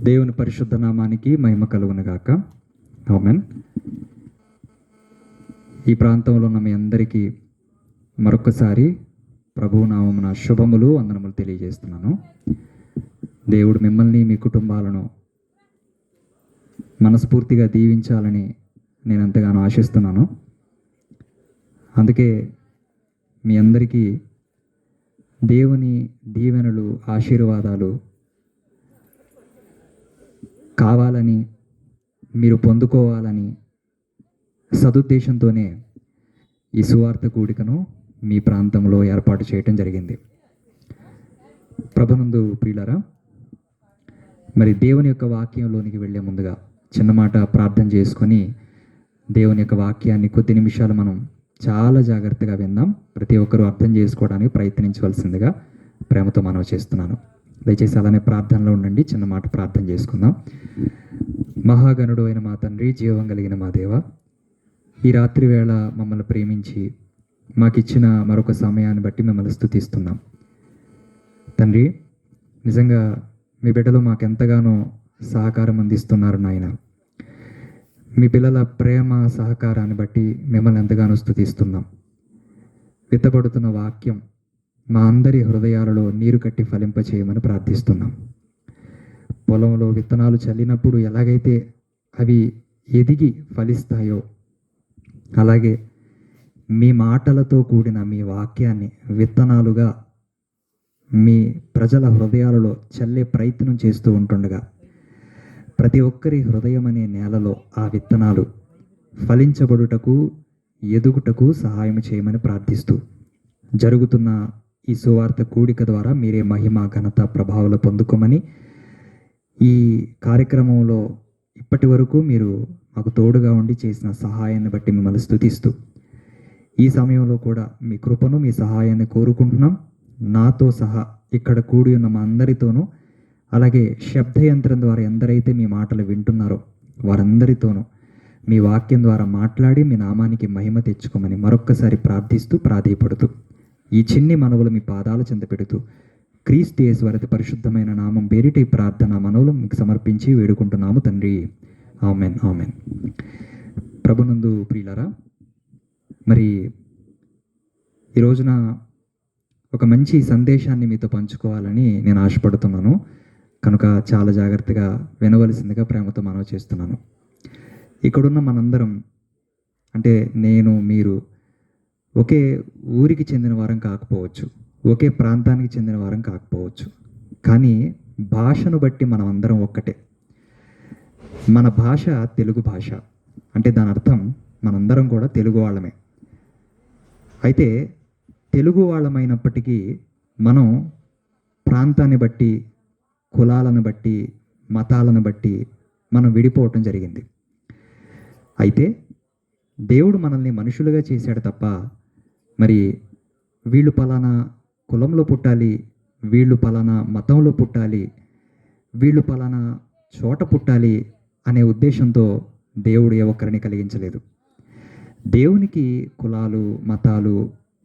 దేవుని పరిశుద్ధ నామానికి మహిమ కలుగునుగాక. ఆమేన్. ఈ ప్రాంతంలో ఉన్న మీ అందరికీ మరొకసారి ప్రభువు నామమున శుభములు వందనములు తెలియజేస్తున్నాను. దేవుడు మిమ్మల్ని మీ కుటుంబాలను మనస్ఫూర్తిగా దీవించాలని నేను ఎంతగానో ఆశిస్తున్నాను. అందుకే మీ అందరికీ దేవుని దీవెనలు, ఆశీర్వాదాలు కావాలని, మీరు పొందుకోవాలని సదుద్దేశంతోనే ఈ సువార్త కూడికను మీ ప్రాంతంలో ఏర్పాటు చేయటం జరిగింది. ప్రభునందు ప్రియులారా, మరి దేవుని యొక్క వాక్యంలోనికి వెళ్ళే ముందుగా చిన్న మాట ప్రార్థన చేసుకొని దేవుని యొక్క వాక్యాన్ని కొద్ది నిమిషాలు మనం చాలా జాగ్రత్తగా విందాం. ప్రతి ఒక్కరూ అర్థం చేసుకోవడానికి ప్రయత్నించవలసిందిగా ప్రేమతో మనవి చేస్తున్నాను. దయచేసి అలానే ప్రార్థనలో ఉండండి. చిన్న మాట ప్రార్థన చేసుకుందాం. మహాగణుడు అయిన మా తండ్రి, జీవం కలిగిన మా దేవ, ఈ రాత్రి వేళ మమ్మల్ని ప్రేమించి మాకిచ్చిన మరొక సమయాన్ని బట్టి మిమ్మల్ని స్తుతిస్తున్నాం. తండ్రి, నిజంగా మీ బిడ్డలు మాకెంతగానో సహకారం అందిస్తున్నారు నాయన. మీ పిల్లల ప్రేమ సహకారాన్ని బట్టి మిమ్మల్ని ఎంతగానో స్తుతిస్తున్నాం. విత్తబడుతున్న వాక్యం మా అందరి హృదయాలలో నీరు కట్టి ఫలింపచేయమని ప్రార్థిస్తున్నాం. పొలంలో విత్తనాలు చల్లినప్పుడు ఎలాగైతే అవి ఎదిగి ఫలిస్తాయో, అలాగే మీ మాటలతో కూడిన మీ వాక్యాన్ని విత్తనాలుగా మీ ప్రజల హృదయాలలో చల్లే ప్రయత్నం చేస్తూ ఉంటుండగా ప్రతి ఒక్కరి హృదయం అనే నేలలో ఆ విత్తనాలు ఫలించబడుటకు, ఎదుగుటకు సహాయం చేయమని ప్రార్థిస్తూ జరుగుతున్న ఈ సువార్త కూడిక ద్వారా మీరే మహిమ, ఘనత, ప్రభావాలు పొందుకోమని, ఈ కార్యక్రమంలో ఇప్పటి వరకు మీరు మాకు తోడుగా ఉండి చేసిన సహాయాన్ని బట్టి మిమ్మల్ని స్తుతిస్తూ ఈ సమయంలో కూడా మీ కృపను, మీ సహాయాన్ని కోరుకుంటున్నాం. నాతో సహా ఇక్కడ కూడి ఉన్న మా అందరితోనూ, అలాగే శబ్దయంత్రం ద్వారా ఎందరైతే మీ మాటలు వింటున్నారో వారందరితోనూ మీ వాక్యం ద్వారా మాట్లాడి మీ నామానికి మహిమ తెచ్చుకోమని మరొక్కసారి ప్రార్థిస్తూ ప్రాధేయపడుతూ ఈ చిన్ని మనవులు మీ పాదాల చెంత పెడుతూ క్రీస్తు యేసు వారి పరిశుద్ధమైన నామం పేరిట ఈ ప్రార్థన మనవులు మీకు సమర్పించి వేడుకుంటున్నాము తండ్రి. Amen, amen. ప్రభునందు ప్రియులారా, మరి ఈ రోజున ఒక మంచి సందేశాన్ని మీతో పంచుకోవాలని నేను ఆశపడుతున్నాను. కనుక చాలా జాగ్రత్తగా వినవలసిందిగా ప్రేమతో మనవి చేస్తున్నాను. ఇక్కడున్న మనందరం, అంటే నేను, మీరు ఒకే ఊరికి చెందిన వారం కాకపోవచ్చు, ఒకే ప్రాంతానికి చెందిన వారం కాకపోవచ్చు, కానీ భాషను బట్టి మనం అందరం ఒక్కటే. మన భాష తెలుగు భాష, అంటే దాని అర్థం మనందరం కూడా తెలుగు వాళ్ళమే. అయితే తెలుగు వాళ్ళమైనప్పటికీ మనం ప్రాంతాన్ని బట్టి, కులాలను బట్టి, మతాలను బట్టి మనం విడిపోవటం జరిగింది. అయితే దేవుడు మనల్ని మనుషులుగా చేశాడు తప్ప, మరి వీళ్ళు పలానా కులంలో పుట్టాలి, వీళ్ళు పలానా మతంలో పుట్టాలి, వీళ్ళు పలానా చోట పుట్టాలి అనే ఉద్దేశంతో దేవుడు ఏ ఒక్కరిని కలిగించలేదు. దేవునికి కులాలు, మతాలు,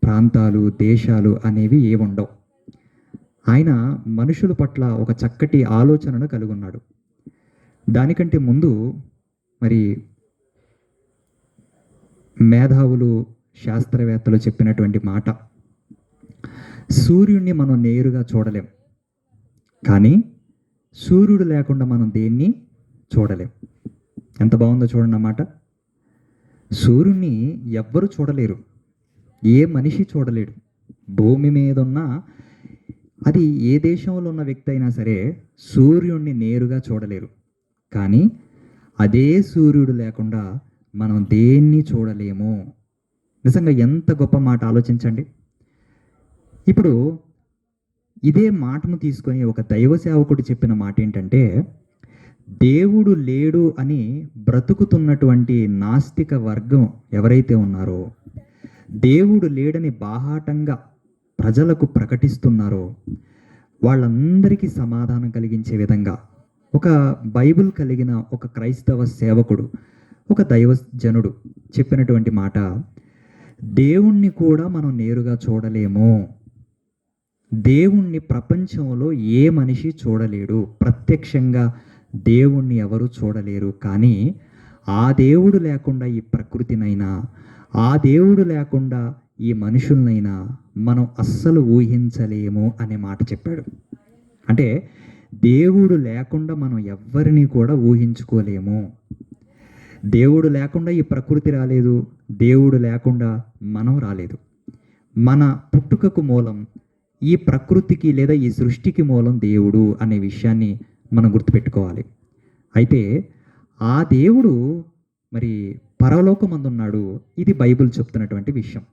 ప్రాంతాలు, దేశాలు అనేవి ఏముండవు. ఆయన మనుషుల పట్ల ఒక చక్కటి ఆలోచనను కలిగి ఉన్నాడు. దానికంటే ముందు మరి మేధావులు, శాస్త్రవేత్తలు చెప్పినటువంటి మాట, సూర్యుడిని మనం నేరుగా చూడలేం, కానీ సూర్యుడు లేకుండా మనం దేన్ని చూడలేం. ఎంత బాగుందో చూడండి అన్నమాట. సూర్యుడిని ఎవ్వరు చూడలేరు, ఏ మనిషి చూడలేడు. భూమి మీద ఉన్న, అది ఏ దేశంలో ఉన్న వ్యక్తి అయినా సరే సూర్యుడిని నేరుగా చూడలేరు. కానీ అదే సూర్యుడు లేకుండా మనం దేన్ని చూడలేము. నిజంగా ఎంత గొప్ప మాట ఆలోచించండి. ఇప్పుడు ఇదే మాటను తీసుకొని ఒక దైవ సేవకుడు చెప్పిన మాట ఏంటంటే, దేవుడు లేడు అని బ్రతుకుతున్నటువంటి నాస్తిక వర్గం ఎవరైతే ఉన్నారో, దేవుడు లేడని బాహాటంగా ప్రజలకు ప్రకటిస్తున్నారో వాళ్ళందరికీ సమాధానం కలిగించే విధంగా ఒక బైబిల్ కలిగిన ఒక క్రైస్తవ సేవకుడు, ఒక దైవజనుడు చెప్పినటువంటి మాట, దేవుణ్ణి కూడా మనం నేరుగా చూడలేము, దేవుణ్ణి ప్రపంచంలో ఏ మనిషి చూడలేడు, ప్రత్యక్షంగా దేవుణ్ణి ఎవరు చూడలేరు. కానీ ఆ దేవుడు లేకుండా ఈ ప్రకృతినైనా, ఆ దేవుడు లేకుండా ఈ మనుషులనైనా మనం అస్సలు ఊహించలేము అనే మాట చెప్పాడు. అంటే దేవుడు లేకుండా మనం ఎవ్వరిని కూడా ఊహించుకోలేము. దేవుడు లేకుండా ఈ ప్రకృతి రాలేదు, దేవుడు లేకుండా మనం రాలేదు. మన పుట్టుకకు మూలం ఈ ప్రకృతికి లేదా ఈ సృష్టికి మూలం దేవుడు అనే విషయాన్ని మనం గుర్తుపెట్టుకోవాలి. అయితే ఆ దేవుడు మరి పరలోకమందున్నాడు. ఇది బైబిల్ చెప్తున్నటువంటి విషయం.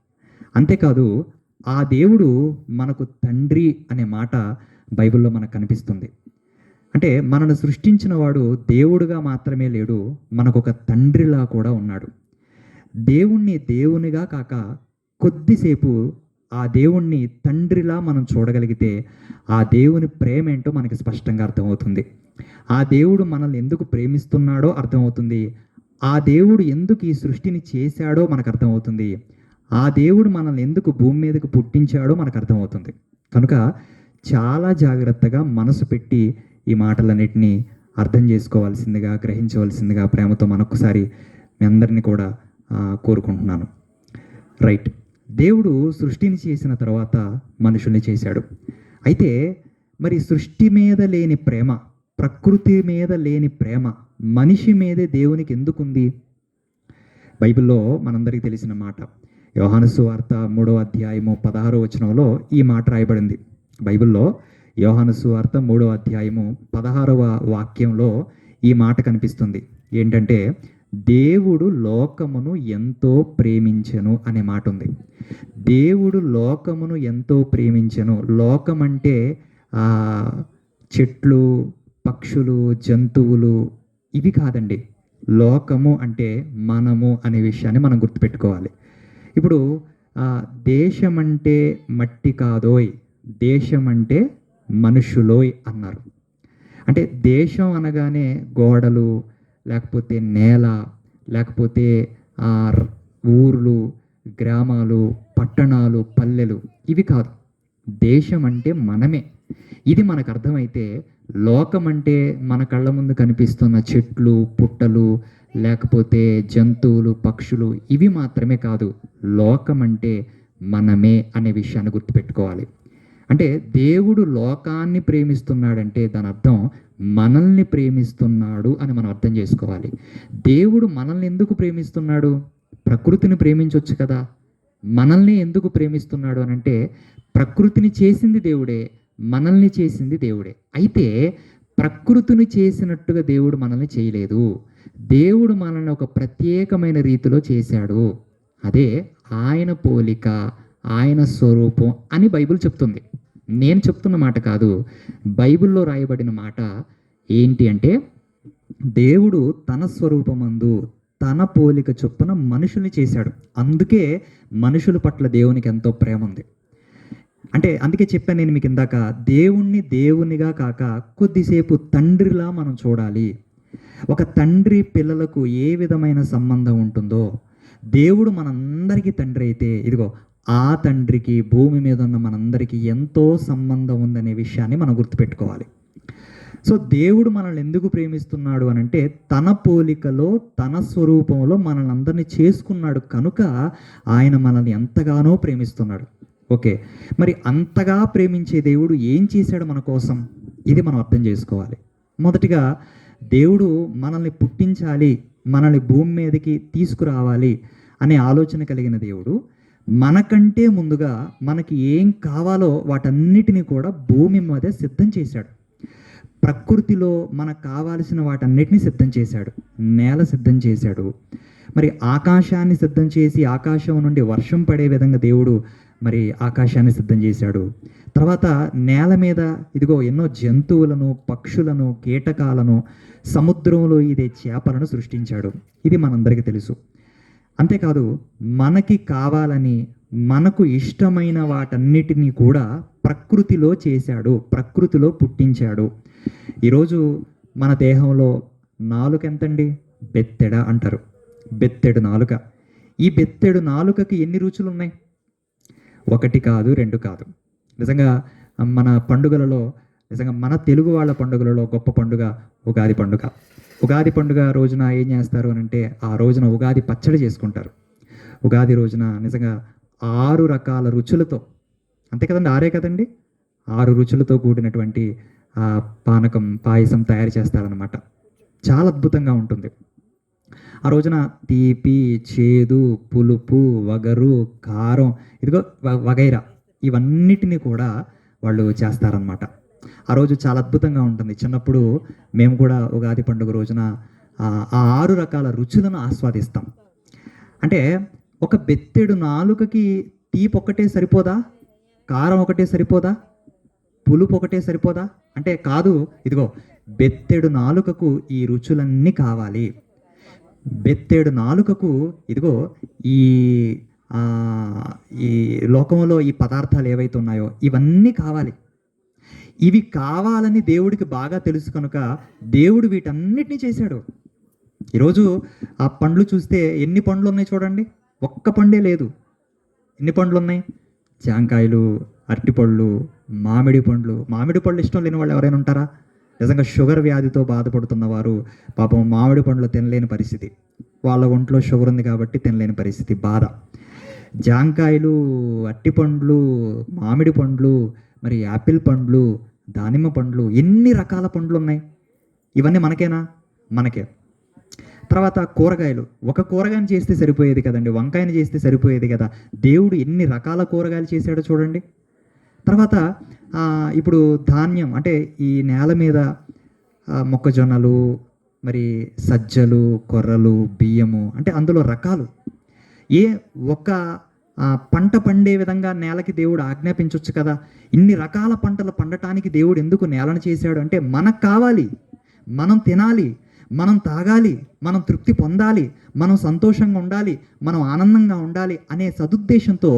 అంతేకాదు ఆ దేవుడు మనకు తండ్రి అనే మాట బైబిల్లో మనకు కనిపిస్తుంది. అంటే మనను సృష్టించిన వాడు దేవుడుగా మాత్రమే లేడు, మనకు ఒక తండ్రిలా కూడా ఉన్నాడు. దేవుణ్ణి దేవునిగా కాక కొద్దిసేపు ఆ దేవుణ్ణి తండ్రిలా మనం చూడగలిగితే ఆ దేవుని ప్రేమ ఏంటో మనకి స్పష్టంగా అర్థమవుతుంది. ఆ దేవుడు మనల్ని ఎందుకు ప్రేమిస్తున్నాడో అర్థమవుతుంది. ఆ దేవుడు ఎందుకు ఈ సృష్టిని చేశాడో మనకు అర్థమవుతుంది. ఆ దేవుడు మనల్ని ఎందుకు భూమి మీదకు పుట్టించాడో మనకు అర్థమవుతుంది. కనుక చాలా జాగ్రత్తగా మనసు పెట్టి ఈ మాటలన్నిటినీ అర్థం చేసుకోవాల్సిందిగా, గ్రహించవలసిందిగా ప్రేమతో మరొకసారి మీ అందరినీ కూడా కోరుకుంటున్నాను. రైట్. దేవుడు సృష్టిని చేసిన తర్వాత మనుషుల్ని చేశాడు. అయితే మరి సృష్టి మీద లేని ప్రేమ, ప్రకృతి మీద లేని ప్రేమ మనిషి మీదే దేవునికి ఎందుకుంది? బైబిల్లో మనందరికీ తెలిసిన మాట, యోహాను సువార్త 3వ అధ్యాయము 16వ వచనంలో ఈ మాట రాయబడింది. బైబిల్లో యోహాను సువార్త 3వ అధ్యాయము 16వ వాక్యంలో ఈ మాట కనిపిస్తుంది. ఏంటంటే, దేవుడు లోకమును ఎంతో ప్రేమించెను అనే మాట ఉంది. దేవుడు లోకమును ఎంతో ప్రేమించెను. లోకం అంటే చెట్లు, పక్షులు, జంతువులు ఇవి కాదండి. లోకము అంటే మనము అనే విషయాన్ని మనం గుర్తుపెట్టుకోవాలి. ఇప్పుడు దేశం అంటే మట్టి కాదోయ్, దేశం అంటే మనుషులోయ్ అన్నారు. అంటే దేశం అనగానే గోడలు, లేకపోతే నేల, లేకపోతే ఊర్లు, గ్రామాలు, పట్టణాలు, పల్లెలు ఇవి కాదు. దేశం అంటే మనమే. ఇది మనకు అర్థమైతే లోకం అంటే మన కళ్ళ ముందు కనిపిస్తున్న చెట్లు, పుట్టలు, లేకపోతే జంతువులు, పక్షులు ఇవి మాత్రమే కాదు. లోకం అంటే మనమే అనే విషయాన్ని గుర్తుపెట్టుకోవాలి. అంటే దేవుడు లోకాన్ని ప్రేమిస్తున్నాడంటే దాని అర్థం మనల్ని ప్రేమిస్తున్నాడు అని మనం అర్థం చేసుకోవాలి. దేవుడు మనల్ని ఎందుకు ప్రేమిస్తున్నాడు? ప్రకృతిని ప్రేమించవచ్చు కదా. మనల్ని ఎందుకు ప్రేమిస్తున్నాడు అని అంటే, ప్రకృతిని చేసింది దేవుడే, మనల్ని చేసింది దేవుడే. అయితే ప్రకృతిని చేసినట్టుగా దేవుడు మనల్ని చేయలేదు. దేవుడు మనల్ని ఒక ప్రత్యేకమైన రీతిలో చేశాడు. అదే ఆయన పోలిక, ఆయన స్వరూపం అని బైబిల్ చెప్తుంది. నేను చెప్తున్న మాట కాదు, బైబిల్లో రాయబడిన మాట. ఏంటి అంటే, దేవుడు తన స్వరూపమందు తన పోలిక చొప్పున మనుషుల్ని చేశాడు. అందుకే మనుషుల పట్ల దేవునికి ఎంతో ప్రేమ ఉంది. అంటే అందుకే చెప్పాను నేను మీకు ఇందాక, దేవుణ్ణి దేవునిగా కాక కొద్దిసేపు తండ్రిలా మనం చూడాలి. ఒక తండ్రి పిల్లలకు ఏ విధమైన సంబంధం ఉంటుందో, దేవుడు మనందరికీ తండ్రి అయితే ఇదిగో ఆ తండ్రికి భూమి మీద ఉన్న మనందరికీ ఎంతో సంబంధం ఉందనే విషయాన్ని మనం గుర్తుపెట్టుకోవాలి. సో దేవుడు మనల్ని ఎందుకు ప్రేమిస్తున్నాడు అని అంటే, తన పోలికలో తన స్వరూపంలో మనల్ని అందరినీ చేసుకున్నాడు కనుక ఆయన మనల్ని ఎంతగానో ప్రేమిస్తున్నాడు. ఓకే, మరి అంతగా ప్రేమించే దేవుడు ఏం చేశాడు మన కోసం? ఇది మనం అర్థం చేసుకోవాలి. మొదటిగా దేవుడు మనల్ని పుట్టించాలి, మనల్ని భూమి మీదకి తీసుకురావాలి అనే ఆలోచన కలిగిన దేవుడు మనకంటే ముందుగా మనకి ఏం కావాలో వాటన్నిటినీ కూడా భూమి మీద సిద్ధం చేశాడు. ప్రకృతిలో మనకు కావాల్సిన వాటన్నిటిని సిద్ధం చేశాడు. నేల సిద్ధం చేశాడు, మరి ఆకాశాన్ని సిద్ధం చేసి ఆకాశం నుండి వర్షం పడే విధంగా దేవుడు మరి ఆకాశాన్ని సిద్ధం చేశాడు. తర్వాత నేల మీద ఇదిగో ఎన్నో జంతువులను, పక్షులను, కీటకాలను, సముద్రంలో ఇదే చేపలను సృష్టించాడు. ఇది మనందరికీ తెలుసు. అంతేకాదు మనకి కావాలని మనకు ఇష్టమైన వాటన్నిటినీ కూడా ప్రకృతిలో చేశాడు, ప్రకృతిలో పుట్టించాడు. ఈరోజు మన దేహంలో నాలుక ఎంతండి? బెత్తెడ అంటారు. బెత్తెడు నాలుక. ఈ బెత్తెడు నాలుకకి ఎన్ని రుచులు ఉన్నాయి? ఒకటి కాదు, రెండు కాదు. నిజంగా మన పండుగలలో నిజంగా మన తెలుగు వాళ్ళ పండుగలలో గొప్ప పండుగ ఉగాది పండుగ. ఉగాది పండుగ రోజున ఏం చేస్తారు అని అంటే, ఆ రోజున ఉగాది పచ్చడి చేసుకుంటారు. ఉగాది రోజున నిజంగా 6 రకాల రుచులతో, అంతే కదండి, 6 కదండి, 6 రుచులతో కూడినటువంటి పానకం, పాయసం తయారు చేస్తారనమాట. చాలా అద్భుతంగా ఉంటుంది. ఆ రోజున తీపి, చేదు, పులుపు, వగరు, కారం, ఇదిగో వగైరా ఇవన్నిటిని కూడా వాళ్ళు చేస్తారనమాట. ఆ రోజు చాలా అద్భుతంగా ఉంటుంది. చిన్నప్పుడు మేము కూడా ఉగాది పండుగ రోజున ఆ 6 రకాల రుచులను ఆస్వాదిస్తాం. అంటే ఒక బెత్తెడు నాలుకకి తీపి ఒక్కటే సరిపోదా? కారం ఒకటే సరిపోదా? పులుపు ఒకటే సరిపోదా? అంటే కాదు. ఇదిగో బెత్తెడు నాలుకకు ఈ రుచులన్నీ కావాలి. బెత్తెడు నాలుకకు ఇదిగో ఈ ఈ లోకంలో ఈ పదార్థాలు ఏవైతే ఉన్నాయో ఇవన్నీ కావాలి. ఇవి కావాలని దేవుడికి బాగా తెలుసు కనుక దేవుడు వీటన్నిటినీ చేశాడు. ఈరోజు ఆ పండ్లు చూస్తే ఎన్ని పండ్లు ఉన్నాయి చూడండి, ఒక్క పండే లేదు. ఎన్ని పండ్లు ఉన్నాయి? జాంకాయలు, అరటిపళ్ళు, మామిడి పండ్లు. మామిడి పళ్ళు ఇష్టం లేని వాళ్ళు ఎవరైనా ఉంటారా? నిజంగా షుగర్ వ్యాధితో బాధపడుతున్న వారు పాపం మామిడి పండ్లు తినలేని పరిస్థితి. వాళ్ళ ఒంట్లో షుగర్ ఉంది కాబట్టి తినలేని పరిస్థితి, బాధ. జాంకాయలు, అరటిపండ్లు, మామిడి పండ్లు, మరి యాపిల్ పండ్లు, దానిమ్మ పండ్లు, ఎన్ని రకాల పండ్లు ఉన్నాయి. ఇవన్నీ మనకేనా? మనకే. తర్వాత కూరగాయలు. ఒక కూరగాయని చేస్తే సరిపోయేది కదండి, వంకాయని చేస్తే సరిపోయేది కదా. దేవుడు ఎన్ని రకాల కూరగాయలు చేశాడో చూడండి. తర్వాత ఇప్పుడు ధాన్యం అంటే ఈ నేల మీద మొక్కజొన్నలు, మరి సజ్జలు, కొర్రలు, బియ్యము, అంటే అందులో రకాలు. ఒక పంట పండే విధంగా నేలకి దేవుడు ఆజ్ఞాపించవచ్చు కదా. ఇన్ని రకాల పంటలు పండటానికి దేవుడు ఎందుకు నేలను చేశాడు అంటే, మనకు కావాలి, మనం తినాలి, మనం తాగాలి, మనం తృప్తి పొందాలి, మనం సంతోషంగా ఉండాలి, మనం ఆనందంగా ఉండాలి అనే సదుద్దేశంతో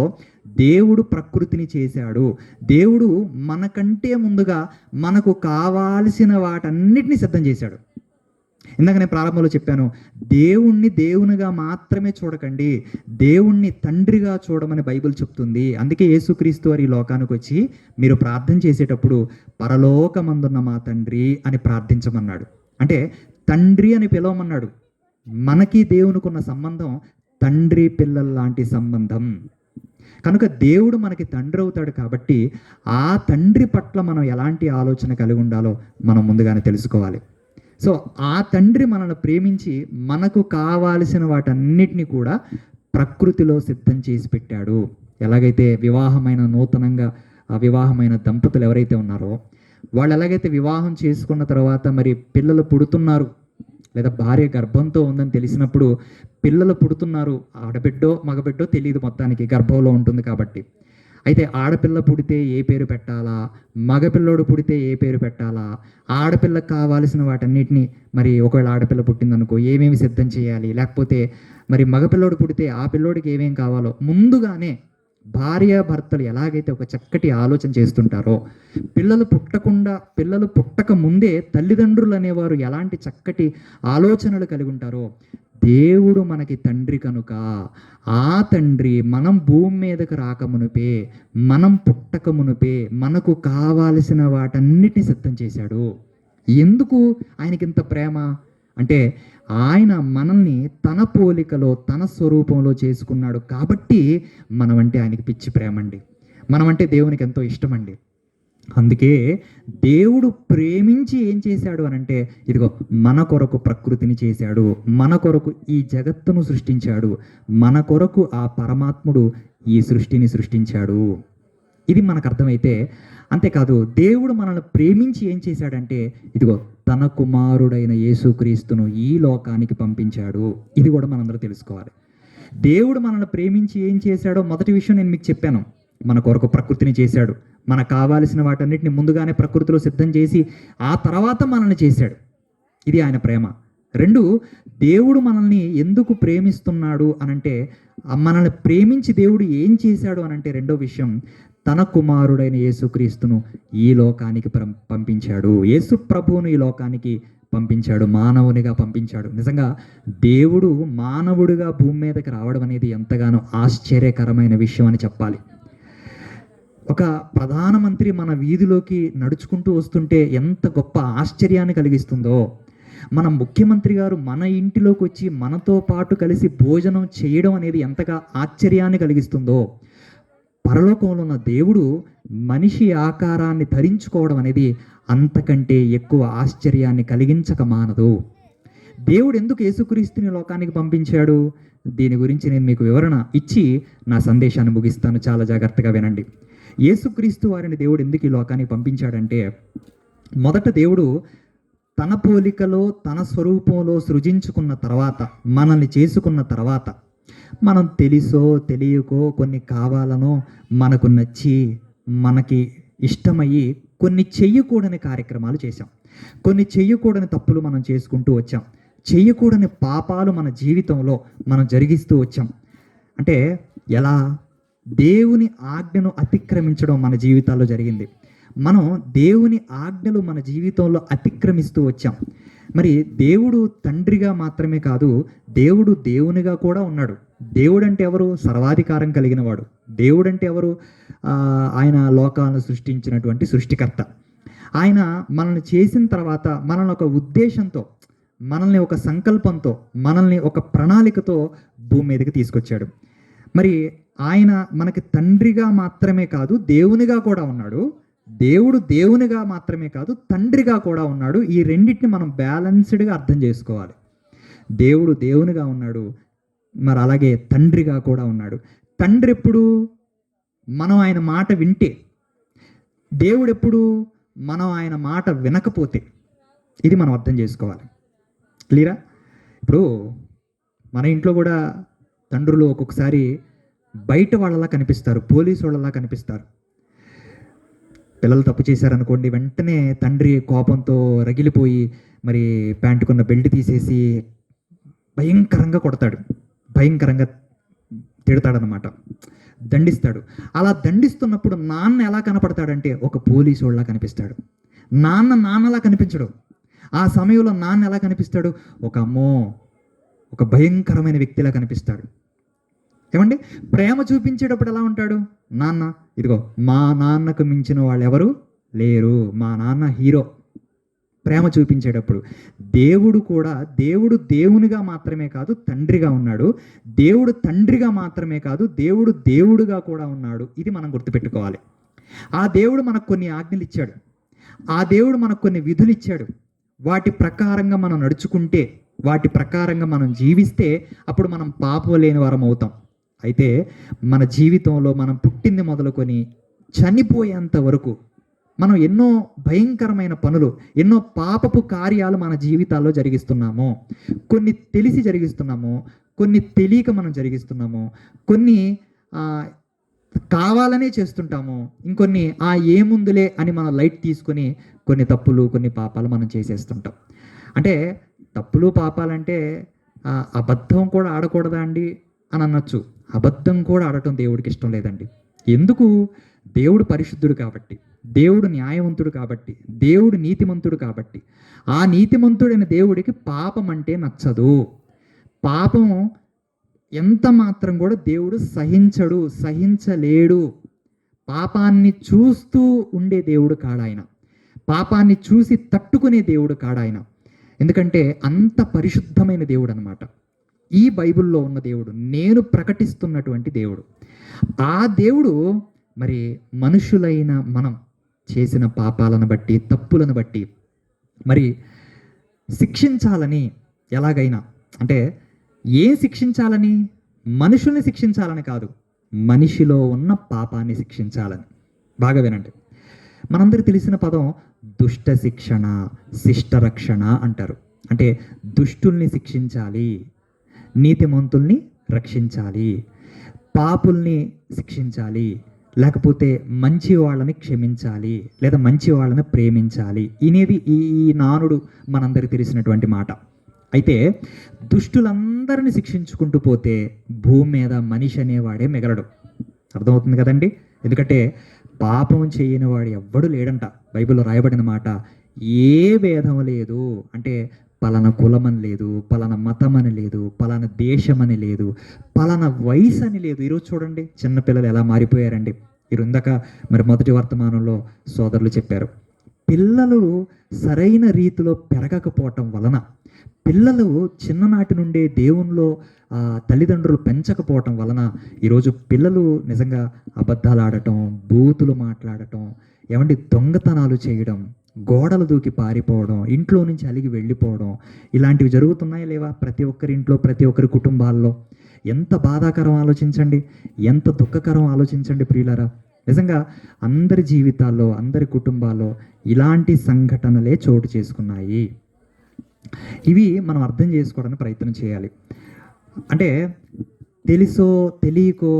దేవుడు ప్రకృతిని చేశాడు. దేవుడు మనకంటే ముందుగా మనకు కావాల్సిన వాటన్నిటిని సిద్ధం చేశాడు. ఇందాక నేను ప్రారంభంలో చెప్పాను, దేవుణ్ణి దేవునిగా మాత్రమే చూడకండి, దేవుణ్ణి తండ్రిగా చూడమని బైబిల్ చెప్తుంది. అందుకే యేసుక్రీస్తు వారి ఈ లోకానికి వచ్చి మీరు ప్రార్థన చేసేటప్పుడు పరలోకమందున్న మా తండ్రి అని ప్రార్థించమన్నాడు. అంటే తండ్రి అని పిలవమన్నాడు. మనకి దేవునికి ఉన్న సంబంధం తండ్రి పిల్లల లాంటి సంబంధం కనుక దేవుడు మనకి తండ్రి అవుతాడు. కాబట్టి ఆ తండ్రి పట్ల మనం ఎలాంటి ఆలోచన కలిగి ఉండాలో మనం ముందుగానే తెలుసుకోవాలి. సో ఆ తండ్రి మనల్ని ప్రేమించి మనకు కావాల్సిన వాటన్నిటిని కూడా ప్రకృతిలో సిద్ధం చేసి పెట్టాడు. ఎలాగైతే వివాహమైన నూతనంగా వివాహమైన దంపతులు ఎవరైతే ఉన్నారో వాళ్ళు ఎలాగైతే వివాహం చేసుకున్న తర్వాత మరి పిల్లలు పుడుతున్నారు, లేదా భార్య గర్భంతో ఉందని తెలిసినప్పుడు పిల్లలు పుడుతున్నారు, ఆడబిడ్డో మగబిడ్డో తెలియదు, మొత్తానికి గర్భంలో ఉంటుంది కాబట్టి. అయితే ఆడపిల్ల పుడితే ఏ పేరు పెట్టాలా, మగపిల్లోడు పుడితే ఏ పేరు పెట్టాలా, ఆడపిల్లకు కావాల్సిన వాటన్నిటిని మరి ఒకవేళ ఆడపిల్ల పుట్టిందనుకో ఏమేమి సిద్ధం చేయాలి, లేకపోతే మరి మగపిల్లోడు పుడితే ఆ పిల్లోడికి ఏమేం కావాలో ముందుగానే భార్యాభర్తలు ఎలాగైతే ఒక చక్కటి ఆలోచన చేస్తుంటారో, పిల్లలు పుట్టక ముందే తల్లిదండ్రులు అనేవారు ఎలాంటి చక్కటి ఆలోచనలు కలిగి ఉంటారో, దేవుడు మనకి తండ్రి కనుక ఆ తండ్రి మనం భూమి మీదకి రాకమునుపే, మనం పుట్టక మునుపే మనకు కావాల్సిన వాటన్నిటిని సిద్ధం చేశాడు. ఎందుకు ఆయనకి ఇంత ప్రేమ అంటే, ఆయన మనల్ని తన పోలికలో తన స్వరూపంలో చేసుకున్నాడు కాబట్టి మనమంటే ఆయనకి పిచ్చి ప్రేమ అండి, మనమంటే దేవునికి ఎంతో ఇష్టం అండి. అందుకే దేవుడు ప్రేమించి ఏం చేశాడు అని అంటే, ఇదిగో మన కొరకు ప్రకృతిని చేశాడు, మన కొరకు ఈ జగత్తును సృష్టించాడు, మన కొరకు ఆ పరమాత్ముడు ఈ సృష్టిని సృష్టించాడు. ఇది మనకు అర్థమైతే, అంతేకాదు దేవుడు మనల్ని ప్రేమించి ఏం చేశాడంటే, ఇదిగో తన కుమారుడైన యేసుక్రీస్తును ఈ లోకానికి పంపించాడు. ఇది కూడా మనందరూ తెలుసుకోవాలి. దేవుడు మనల్ని ప్రేమించి ఏం చేశాడో మొదటి విషయం నేను మీకు చెప్పాను. మన కొరకు ప్రకృతిని చేశాడు, మనకు కావాల్సిన వాటన్నిటిని ముందుగానే ప్రకృతిలో సిద్ధం చేసి ఆ తర్వాత మనల్ని చేశాడు. ఇది ఆయన ప్రేమ. 2, దేవుడు మనల్ని ఎందుకు ప్రేమిస్తున్నాడు అనంటే, మనల్ని ప్రేమించి దేవుడు ఏం చేశాడు అనంటే, రెండో విషయం, తన కుమారుడైన యేసుక్రీస్తును ఈ లోకానికి పంపించాడు. యేసు ప్రభువును ఈ లోకానికి పంపించాడు, మానవునిగా పంపించాడు. నిజంగా దేవుడు మానవుడిగా భూమి మీదకి రావడం అనేది ఎంతగానో ఆశ్చర్యకరమైన విషయం అని చెప్పాలి. ఒక ప్రధానమంత్రి మన వీధిలోకి నడుచుకుంటూ వస్తుంటే ఎంత గొప్ప ఆశ్చర్యాన్ని కలిగిస్తుందో, మన ముఖ్యమంత్రి గారు మన ఇంటిలోకి వచ్చి మనతో పాటు కలిసి భోజనం చేయడం అనేది ఎంతగా ఆశ్చర్యాన్ని కలిగిస్తుందో, పరలోకంలో ఉన్న దేవుడు మనిషి ఆకారాన్ని ధరించుకోవడం అనేది అంతకంటే ఎక్కువ ఆశ్చర్యాన్ని కలిగించక మానదు. దేవుడు ఎందుకు యేసుక్రీస్తుని లోకానికి పంపించాడు? దీని గురించి నేను మీకు వివరణ ఇచ్చి నా సందేశాన్ని ముగిస్తాను. చాలా జాగ్రత్తగా వినండి. యేసుక్రీస్తు వారిని దేవుడు ఎందుకు ఈ లోకానికి పంపించాడంటే, మొదట దేవుడు తన పోలికలో తన స్వరూపంలో సృజించుకున్న తర్వాత, మనల్ని చేసుకున్న తర్వాత, మనం తెలుసో తెలియకో కొన్ని కావాలనో మనకు నచ్చి మనకి ఇష్టమయ్యి కొన్ని చెయ్యకూడని కార్యక్రమాలు చేశాం. కొన్ని చెయ్యకూడని తప్పులు మనం చేసుకుంటూ వచ్చాం. చెయ్యకూడని పాపాలు మన జీవితంలో మనం జరిగిస్తూ వచ్చాం. అంటే ఎలా? దేవుని ఆజ్ఞను అతిక్రమించడం మన జీవితాల్లో జరిగింది. మనం దేవుని ఆజ్ఞలు మన జీవితంలో అతిక్రమిస్తూ వచ్చాం. మరి దేవుడు తండ్రిగా మాత్రమే కాదు, దేవుడు దేవునిగా కూడా ఉన్నాడు. దేవుడు అంటే ఎవరు? సర్వాధికారం కలిగిన వాడు. దేవుడు అంటే ఎవరు? ఆయన లోకాలను సృష్టించినటువంటి సృష్టికర్త. ఆయన మనల్ని చేసిన తర్వాత మనల్ని ఒక ఉద్దేశంతో, మనల్ని ఒక సంకల్పంతో, మనల్ని ఒక ప్రణాళికతో భూమి మీదకి తీసుకొచ్చాడు. మరి ఆయన మనకి తండ్రిగా మాత్రమే కాదు, దేవునిగా కూడా ఉన్నాడు. దేవుడు దేవునిగా మాత్రమే కాదు, తండ్రిగా కూడా ఉన్నాడు. ఈ రెండింటిని మనం బ్యాలెన్స్డ్గా అర్థం చేసుకోవాలి. దేవుడు దేవునిగా ఉన్నాడు, మరి అలాగే తండ్రిగా కూడా ఉన్నాడు. తండ్రి ఎప్పుడు? మనం ఆయన మాట వింటే. దేవుడు ఎప్పుడు? మనం ఆయన మాట వినకపోతే. ఇది మనం అర్థం చేసుకోవాలి. క్లియరా? ఇప్పుడు మన ఇంట్లో కూడా తండ్రులు ఒక్కొక్కసారి బయట వాళ్ళలా కనిపిస్తారు, పోలీసు వాళ్ళలా కనిపిస్తారు. పిల్లలు తప్పు చేశారనుకోండి, వెంటనే తండ్రి కోపంతో రగిలిపోయి మరి ప్యాంటుకున్న బెల్ట్ తీసేసి భయంకరంగా కొడతాడు, భయంకరంగా తిడతాడనమాట, దండిస్తాడు. అలా దండిస్తున్నప్పుడు నాన్న ఎలా కనపడతాడంటే ఒక పోలీసు వాళ్ళలా కనిపిస్తాడు. నాన్నలా కనిపించడు. ఆ సమయంలో నాన్న ఎలా కనిపిస్తాడు? ఒక భయంకరమైన వ్యక్తిలా కనిపిస్తాడు. ఏమండి? ప్రేమ చూపించేటప్పుడు ఎలా ఉంటాడు? నాన్న, ఇదిగో మా నాన్నకు మించిన వాళ్ళు ఎవరు లేరు, మా నాన్న హీరో. ప్రేమ చూపించేటప్పుడు దేవుడు కూడా, దేవుడు దేవునిగా మాత్రమే కాదు తండ్రిగా ఉన్నాడు. దేవుడు తండ్రిగా మాత్రమే కాదు, దేవుడు దేవుడుగా కూడా ఉన్నాడు. ఇది మనం గుర్తుపెట్టుకోవాలి. ఆ దేవుడు మనకు కొన్ని ఆజ్ఞలు ఇచ్చాడు. ఆ దేవుడు మనకు కొన్ని విధులు ఇచ్చాడు. వాటి ప్రకారంగా మనం నడుచుకుంటే, వాటి ప్రకారంగా మనం జీవిస్తే అప్పుడు మనం పాపం లేని వారం అవుతాం. అయితే మన జీవితంలో మనం పుట్టింది మొదలుకొని చనిపోయేంత వరకు మనం ఎన్నో భయంకరమైన పనులు, ఎన్నో పాపపు కార్యాలు మన జీవితాల్లో జరిగిస్తున్నాము. కొన్ని తెలిసి జరిగిస్తున్నాము, కొన్ని తెలియక మనం జరిగిస్తున్నాము, కొన్ని కావాలనే చేస్తుంటాము, ఇంకొన్ని ఏముందులే అని మనం లైట్ తీసుకొని కొన్ని తప్పులు, కొన్ని పాపాలు మనం చేసేస్తుంటాం. అంటే తప్పులు పాపాలంటే అబద్ధం కూడా ఆడకూడదా అండి అని అనొచ్చు. అబద్ధం కూడా ఆడటం దేవుడికి ఇష్టం లేదండి. ఎందుకు? దేవుడు పరిశుద్ధుడు కాబట్టి, దేవుడు న్యాయవంతుడు కాబట్టి, దేవుడు నీతిమంతుడు కాబట్టి. ఆ నీతిమంతుడైన దేవుడికి పాపం అంటే నచ్చదు. పాపం ఎంత మాత్రం కూడా దేవుడు సహించలేడు. పాపాన్ని చూస్తూ ఉండే దేవుడు కాడాయన, పాపాన్ని చూసి తట్టుకునే దేవుడు కాడాయన. ఎందుకంటే అంత పరిశుద్ధమైన దేవుడు అనమాట ఈ బైబిల్లో ఉన్న దేవుడు, నేను ప్రకటిస్తున్నటువంటి దేవుడు. ఆ దేవుడు మరి మనుషులైన మనం చేసిన పాపాలను బట్టి, తప్పులను బట్టి మరి శిక్షించాలని, ఎలాగైనా అంటే శిక్షించాలని? మనుషుల్ని శిక్షించాలని కాదు, మనిషిలో ఉన్న పాపాన్ని శిక్షించాలని. బాగా వినండి. మనందరికి తెలిసిన పదం దుష్ట శిక్షణ, శిష్ట రక్షణ అంటారు. అంటే దుష్టుల్ని శిక్షించాలి, నీతిమంతుల్ని రక్షించాలి, పాపుల్ని శిక్షించాలి, లేకపోతే మంచి వాళ్ళని క్షమించాలి, లేదా మంచి వాళ్ళని ప్రేమించాలి. ఇనేది ఈ నానుడు మనందరికి తెలిసినటువంటి మాట. అయితే దుష్టులందరినీ శిక్షించుకుంటూ పోతే భూమి మీద మనిషి అనేవాడే మిగలడు. అర్థమవుతుంది కదండి? ఎందుకంటే పాపం చేయని వాడు ఎవ్వడు లేడంట. బైబిల్లో రాయబడిన మాట, ఏ భేదం లేదు. అంటే పలానా కులమని లేదు, పలానా మతం అని లేదు, పలానా దేశం అని లేదు, పలానా వయసు అని లేదు. ఈరోజు చూడండి చిన్నపిల్లలు ఎలా మారిపోయారండి. ఇందాక మరి మొదటి వర్తమానంలో సోదరులు చెప్పారు, పిల్లలు సరైన రీతిలో పెరగకపోవటం వలన, పిల్లలు చిన్ననాటి నుండే దేవునిలో తల్లిదండ్రులు పెంచకపోవటం వలన ఈరోజు పిల్లలు నిజంగా అబద్ధాలు ఆడటం, బూతులు మాట్లాడటం, ఏమంటే దొంగతనాలు చేయడం, గోడలు దూకి పారిపోవడం, ఇంట్లో నుంచి అలిగి వెళ్ళిపోవడం, ఇలాంటివి జరుగుతున్నాయా లేవా? ప్రతి ఒక్కరి ఇంట్లో, ప్రతి ఒక్కరి కుటుంబాల్లో. ఎంత బాధాకరం ఆలోచించండి, ఎంత దుఃఖకరం ఆలోచించండి ప్రియులారా. నిజంగా అందరి జీవితాల్లో, అందరి కుటుంబాల్లో ఇలాంటి సంఘటనలే చోటు చేసుకున్నాయి. ఇవి మనం అర్థం చేసుకోవడానికి ప్రయత్నం చేయాలి. అంటే తెలుసో తెలియకో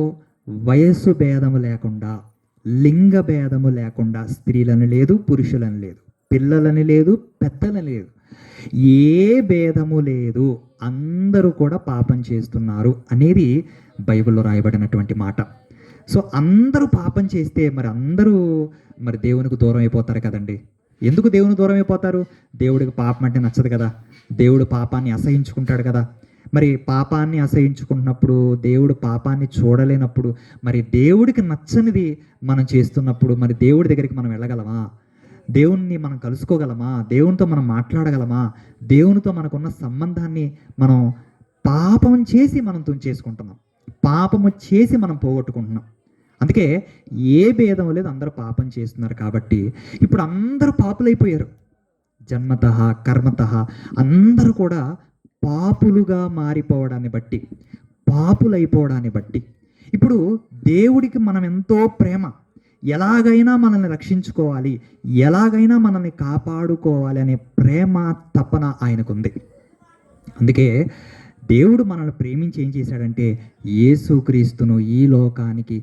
వయస్సు భేదము లేకుండా, లింగ భేదము లేకుండా, స్త్రీలని లేదు, పురుషులని లేదు, పిల్లలని లేదు, పెద్దలని లేదు, ఏ భేదము లేదు, అందరూ కూడా పాపం చేస్తున్నారు అనేది బైబిల్లో రాయబడినటువంటి మాట. సో అందరూ పాపం చేస్తే మరి అందరూ మరి దేవునికి దూరం అయిపోతారు కదండి. ఎందుకు దేవుని దూరం అయిపోతారు? దేవుడికి పాపం అంటే నచ్చదు కదా, దేవుడు పాపాన్ని అసహించుకుంటాడు కదా. మరి పాపాన్ని అసహించుకుంటున్నప్పుడు, దేవుడు పాపాన్ని చూడలేనప్పుడు, మరి దేవుడికి నచ్చనిది మనం చేస్తున్నప్పుడు మరి దేవుడి దగ్గరికి మనం వెళ్ళగలమా? దేవుణ్ణి మనం కలుసుకోగలమా? దేవునితో మనం మాట్లాడగలమా? దేవునితో మనకున్న సంబంధాన్ని మనం పాపం చేసి మనం తుంచేసుకుంటున్నాం, పాపము చేసి మనం పోగొట్టుకుంటున్నాం. అందుకే ఏ భేదం లేదు, అందరూ పాపం చేస్తున్నారు. కాబట్టి ఇప్పుడు అందరూ పాపులైపోయారు. జన్మతః కర్మతః అందరూ కూడా పాపులుగా మారిపోవడాన్ని బట్టి, పాపులైపోవడాన్ని బట్టి ఇప్పుడు దేవుడికి మనం ఎంతో ప్రేమ, ఎలాగైనా మనల్ని రక్షించుకోవాలి, ఎలాగైనా మనల్ని కాపాడుకోవాలి అనే ప్రేమ తపన ఆయనకుంది. అందుకే దేవుడు మనల్ని ప్రేమించి ఏం చేశాడంటే యేసుక్రీస్తును ఈ లోకానికి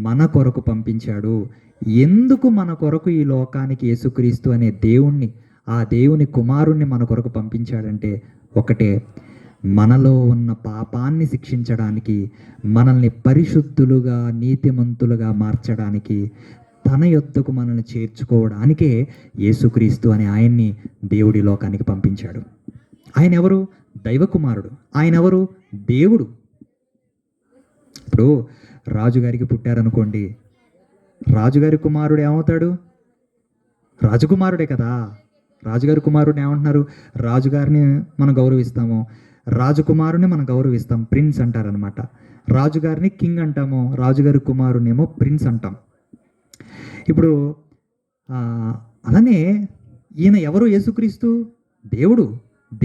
మన కొరకు పంపించాడు. ఎందుకు మన కొరకు ఈ లోకానికి యేసుక్రీస్తు అనే దేవుణ్ణి, ఆ దేవుని కుమారుణ్ణి మన కొరకు పంపించాడంటే ఒకటే, మనలో ఉన్న పాపాన్ని శిక్షించడానికి, మనల్ని పరిశుద్ధులుగా నీతిమంతులుగా మార్చడానికి, తన యొద్దకు మనల్ని చేర్చుకోవడానికే యేసుక్రీస్తు అనే ఆయన్ని దేవుడి లోకానికి పంపించాడు. ఆయన ఎవరు? దైవ కుమారుడు. ఆయన ఎవరు? దేవుడు. ఇప్పుడు రాజుగారికి పుట్టారనుకోండి, రాజుగారి కుమారుడు ఏమవుతాడు? రాజకుమారుడే కదా. రాజుగారి కుమారుడిని ఏమంటున్నారు? రాజుగారిని మనం గౌరవిస్తాము, రాజకుమారుని మనం గౌరవిస్తాం, ప్రిన్స్ అంటారనమాట. రాజుగారిని కింగ్ అంటాము, రాజుగారి కుమారుని ఏమో ప్రిన్స్ అంటాం. ఇప్పుడు అలానే ఈయన ఎవరు? యేసుక్రీస్తు దేవుడు,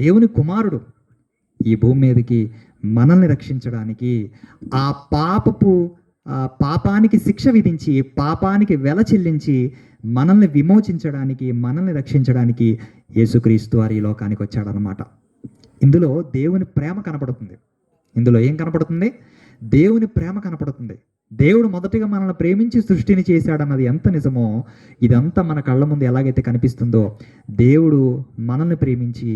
దేవుని కుమారుడు. ఈ భూమి మీదకి మనల్ని రక్షించడానికి, ఆ పాపానికి శిక్ష విధించి, పాపానికి వెల చెల్లించి మనల్ని విమోచించడానికి, మనల్ని రక్షించడానికి యేసుక్రీస్తు వారు ఈ లోకానికి వచ్చాడనమాట. ఇందులో దేవుని ప్రేమ కనపడుతుంది. ఇందులో ఏం కనపడుతుంది? దేవుని ప్రేమ కనపడుతుంది. దేవుడు మొదటిగా మనల్ని ప్రేమించి సృష్టిని చేశాడన్నది ఎంత నిజమో, ఇదంతా మన కళ్ళ ముందు ఎలాగైతే కనిపిస్తుందో, దేవుడు మనల్ని ప్రేమించి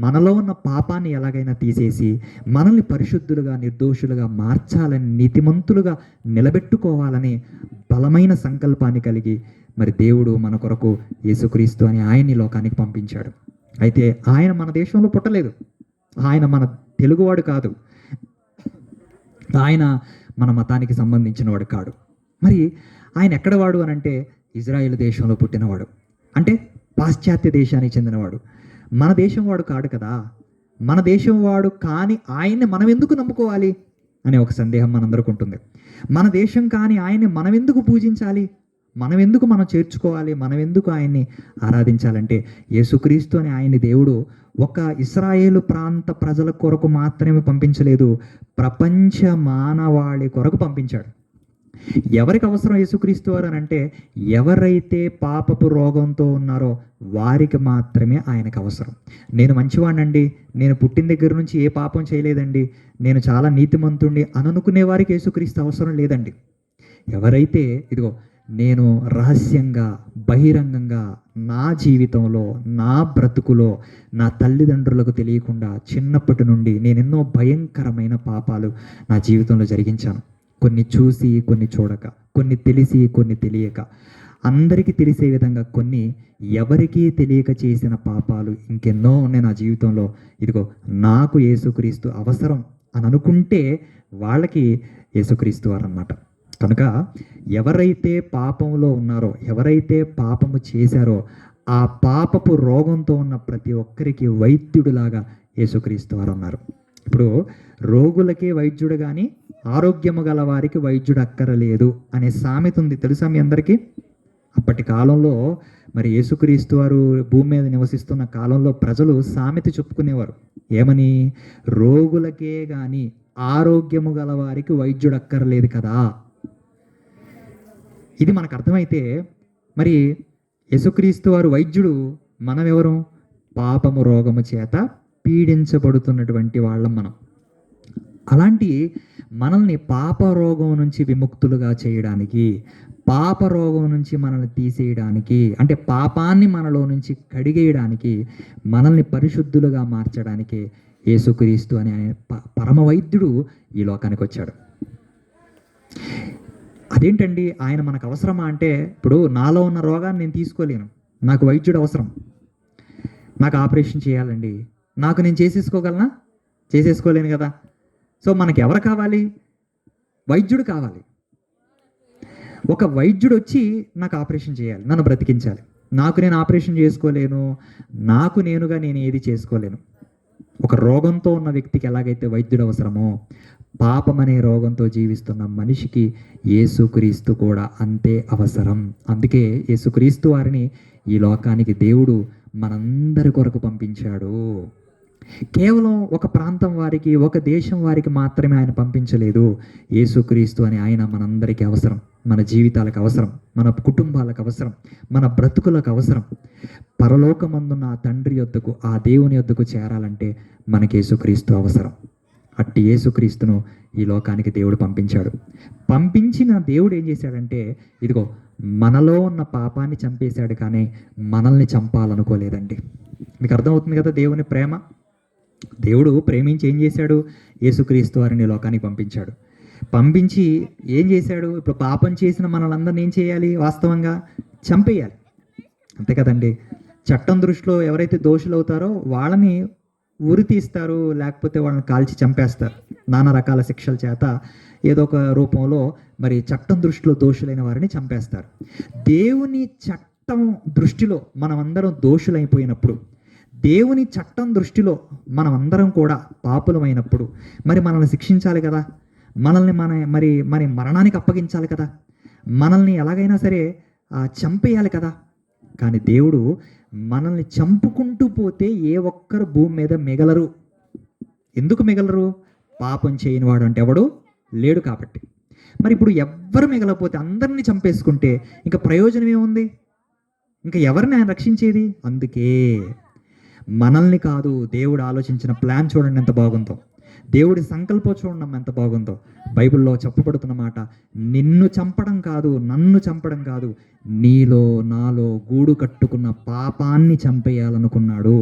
మనలో ఉన్న పాపాన్ని ఎలాగైనా తీసేసి మనల్ని పరిశుద్ధులుగా, నిర్దోషులుగా మార్చాలని, నీతిమంతులుగా నిలబెట్టుకోవాలని బలమైన సంకల్పాన్ని కలిగి మరి దేవుడు మన కొరకు యేసుక్రీస్తు అని ఆయన్ని లోకానికి పంపించాడు. అయితే ఆయన మన దేశంలో పుట్టలేదు, ఆయన మన తెలుగువాడు కాదు, ఆయన మన మతానికి సంబంధించిన వాడు కాడు. మరి ఆయన ఎక్కడ వాడు అని అంటే ఇజ్రాయెల్ దేశంలో పుట్టినవాడు, అంటే పాశ్చాత్య దేశానికి చెందినవాడు. మన దేశం వాడు కాడు కదా. మన దేశం వాడు కానీ ఆయన్ని మనం ఎందుకు నమ్ముకోవాలి అనే ఒక సందేహం మనందరికీ ఉంటుంది. మన దేశం కానీ ఆయన్ని మనం ఎందుకు పూజించాలి, మనం చేర్చుకోవాలి, మనం ఎందుకు ఆయన్ని ఆరాధించాలంటే యేసుక్రీస్తు అని ఆయన్ని దేవుడు ఒక ఇశ్రాయేలు ప్రాంత ప్రజల కొరకు మాత్రమే పంపించలేదు, ప్రపంచ మానవాళి కొరకు పంపించాడు. ఎవరికి అవసరం యేసుక్రీస్తు వారు అని అంటే ఎవరైతే పాపపు రోగంతో ఉన్నారో వారికి మాత్రమే ఆయనకు అవసరం. నేను మంచివాడినండి, నేను పుట్టిన దగ్గర నుంచి ఏ పాపం చేయలేదండి, నేను చాలా నీతిమంతుడిని అని అనుకునే వారికి యేసుక్రీస్తు అవసరం లేదండి. ఎవరైతే ఇదిగో నేను రహస్యంగా, బహిరంగంగా నా జీవితంలో, నా బ్రతుకులో, నా తల్లిదండ్రులకు తెలియకుండా చిన్నప్పటి నుండి నేను ఎన్నో భయంకరమైన పాపాలు నా జీవితంలో జరిగించాను. కొన్ని చూసి, కొన్ని చూడక, కొన్ని తెలిసి, కొన్ని తెలియక, అందరికీ తెలిసే విధంగా కొన్ని ఎవరికీ తెలియక చేసిన పాపాలు ఇంకెన్నో ఉన్నాయి నా జీవితంలో. ఇదిగో నాకు యేసుక్రీస్తు అవసరం అని అనుకుంటే వాళ్ళకి యేసుక్రీస్తు వారు అన్నమాట. కనుక ఎవరైతే పాపంలో ఉన్నారో, ఎవరైతే పాపము చేశారో, ఆ పాపపు రోగంతో ఉన్న ప్రతి ఒక్కరికి వైద్యుడిలాగా యేసుక్రీస్తు వారు ఉన్నారు. ఇప్పుడు రోగులకే వైద్యుడు కానీ ఆరోగ్యము గల వారికి వైద్యుడు అక్కరలేదు అనే సామెత ఉంది, తెలుసా మీ అందరికీ? అప్పటి కాలంలో మరి యేసుక్రీస్తు వారు భూమి మీద నివసిస్తున్న కాలంలో ప్రజలు సామెత చెప్పుకునేవారు. ఏమని? రోగులకే కానీ ఆరోగ్యము గల వారికి వైద్యుడు అక్కర్లేదు కదా. ఇది మనకు అర్థమైతే మరి యేసుక్రీస్తు వారు వైద్యుడు, మనం ఎవరు? పాపము రోగము చేత పీడించబడుతున్నటువంటి వాళ్ళం మనం. అలాంటి మనల్ని పాప రోగం నుంచి విముక్తులుగా చేయడానికి, పాప రోగం నుంచి మనల్ని తీసేయడానికి, అంటే పాపాన్ని మనలో నుంచి కడిగేయడానికి, మనల్ని పరిశుద్ధులుగా మార్చడానికి యేసుక్రీస్తు అనే పరమ వైద్యుడు ఈ లోకానికి వచ్చాడు. అదేంటండి ఆయన మనకు అవసరమా అంటే, ఇప్పుడు నాలో ఉన్న రోగాన్ని నేను తీసుకోలేను, నాకు వైద్యుడు అవసరం. నాకు ఆపరేషన్ చేయాలండి, నాకు నేను చేసేసుకోగలనా? చేసేసుకోలేను కదా. సో మనకు ఎవరు కావాలి? వైద్యుడు కావాలి. ఒక వైద్యుడు వచ్చి నాకు ఆపరేషన్ చేయాలి, నన్ను బ్రతికించాలి. నాకు నేను ఆపరేషన్ చేసుకోలేను, నాకు నేనుగా నేను ఏది చేసుకోలేను. ఒక రోగంతో ఉన్న వ్యక్తికి ఎలాగైతే వైద్యుడు అవసరమో, పాపం అనే రోగంతో జీవిస్తున్న మనిషికి యేసుక్రీస్తు కూడా అంతే అవసరం. అందుకే యేసుక్రీస్తు వారిని ఈ లోకానికి దేవుడు మనందరి కొరకు పంపించాడు. కేవలం ఒక ప్రాంతం వారికి, ఒక దేశం వారికి మాత్రమే ఆయన పంపించలేదు. యేసుక్రీస్తు అని ఆయన మనందరికీ అవసరం, మన జీవితాలకు అవసరం, మన కుటుంబాలకు అవసరం, మన బ్రతుకులకు అవసరం. పరలోకమందున్న ఆ తండ్రి యొద్దకు, ఆ దేవుని యొద్దకు చేరాలంటే మనకి యేసుక్రీస్తు అవసరం. అట్టి యేసుక్రీస్తును ఈ లోకానికి దేవుడు పంపించాడు. పంపించిన దేవుడు ఏం చేశాడంటే, ఇదిగో మనలో ఉన్న పాపాన్ని చంపేశాడు, కానీ మనల్ని చంపాలనుకోలేదండి. మీకు అర్థమవుతుంది కదా దేవుని ప్రేమ. దేవుడు ప్రేమించి ఏం చేశాడు? యేసుక్రీస్తు వారిని లోకానికి పంపించాడు. పంపించి ఏం చేశాడు? ఇప్పుడు పాపం చేసిన మనలందరినీ ఏం చేయాలి? వాస్తవంగా చంపేయాలి, అంతే కదండి. చట్టం దృష్టిలో ఎవరైతే దోషులు అవుతారో వాళ్ళని ఉరి తీస్తారు, లేకపోతే వాళ్ళని కాల్చి చంపేస్తారు. నానా రకాల శిక్షల చేత ఏదో ఒక రూపంలో మరి చట్టం దృష్టిలో దోషులైన వారిని చంపేస్తారు. దేవుని చట్టం దృష్టిలో మనమందరం దోషులైపోయినప్పుడు, దేవుని చట్టం దృష్టిలో మనమందరం కూడా పాపులమైనప్పుడు మరి మనల్ని శిక్షించాలి కదా, మనల్ని మరి మరణానికి అప్పగించాలి కదా, మనల్ని ఎలాగైనా సరే చంపేయాలి కదా. కానీ దేవుడు మనల్ని చంపుకుంటూ పోతే ఏ ఒక్కరు భూమి మీద మిగలరు. ఎందుకు మిగలరు? పాపం చేయని వాడు అంటే ఎవడు లేడు కాబట్టి. మరి ఇప్పుడు ఎవ్వరు మిగలకపోతే, అందరినీ చంపేసుకుంటే ఇంకా ప్రయోజనం ఏముంది? ఇంకా ఎవరిని ఆయన రక్షించేది? అందుకే మనల్ని కాదు, దేవుడు ఆలోచించిన ప్లాన్ చూడండి ఎంత బాగుందో, దేవుడి సంకల్పం చూడడం ఎంత బాగుందో. బైబిల్లో చెప్పబడుతున్న మాట, నిన్ను చంపడం కాదు, నన్ను చంపడం కాదు, నీలో నాలో గూడు కట్టుకున్న పాపాన్ని చంపేయాలనుకున్నాడు.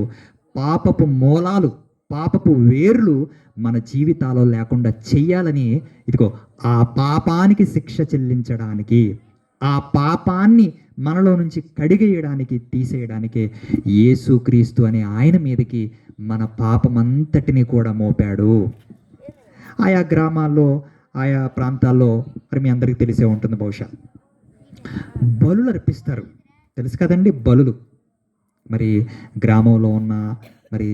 పాపపు మూలాలు, పాపపు వేర్లు మన జీవితాల్లో లేకుండా చెయ్యాలని, ఇదిగో ఆ పాపానికి శిక్ష చెల్లించడానికి, ఆ పాపాన్ని మనలో నుంచి కడిగేయడానికి, తీసేయడానికి యేసుక్రీస్తు అనే ఆయన మీదకి మన పాపమంతటిని కూడా మోపాడు. ఆయా గ్రామాల్లో, ఆయా ప్రాంతాల్లో మరి మీ అందరికీ తెలిసే ఉంటుంది బహుశా, బలులు అర్పిస్తారు, తెలుసు కదండి. బలులు మరి గ్రామంలో ఉన్న మరి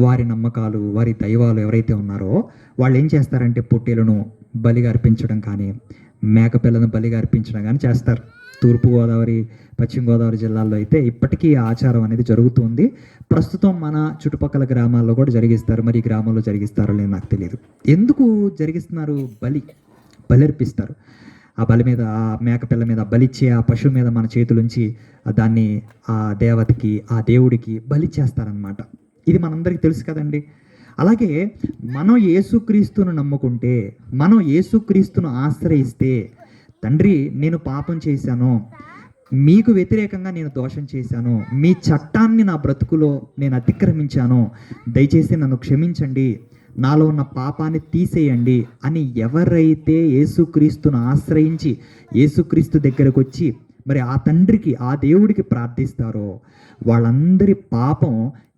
వారి నమ్మకాలు, వారి దైవాలు ఎవరైతే ఉన్నారో వాళ్ళు ఏం చేస్తారంటే పొట్టేలను బలిగా అర్పించడం కానీ, మేకపిల్లను బలిగా అర్పించడం కానీ చేస్తారు. తూర్పుగోదావరి, పశ్చిమ గోదావరి జిల్లాల్లో అయితే ఇప్పటికీ ఆచారం అనేది జరుగుతుంది. ప్రస్తుతం మన చుట్టుపక్కల గ్రామాల్లో కూడా జరిగిస్తారు. మరి ఈ గ్రామంలో జరిగిస్తారో లేదో నాకు తెలియదు. ఎందుకు జరిగిస్తున్నారు? బలి అర్పిస్తారు. ఆ బలి మీద, ఆ మేకపిల్ల మీద బలిచ్చే ఆ పశువు మీద మన చేతులుంచి దాన్ని ఆ దేవతకి, ఆ దేవుడికి బలి చేస్తారనమాట. ఇది మనందరికీ తెలుసు కదండి. అలాగే మనం యేసుక్రీస్తును నమ్ముకుంటే, మనం యేసుక్రీస్తును ఆశ్రయిస్తే, తండ్రి నేను పాపం చేశాను, మీకు వ్యతిరేకంగా నేను దోషం చేశాను, మీ చట్టాన్ని నా బ్రతుకులో నేను అతిక్రమించాను, దయచేసి నన్ను క్షమించండి, నాలో ఉన్న పాపాన్ని తీసేయండి అని ఎవరైతే యేసుక్రీస్తును ఆశ్రయించి యేసుక్రీస్తు దగ్గరకు వచ్చి మరి ఆ తండ్రికి, ఆ దేవుడికి ప్రార్థిస్తారో వాళ్ళందరి పాపం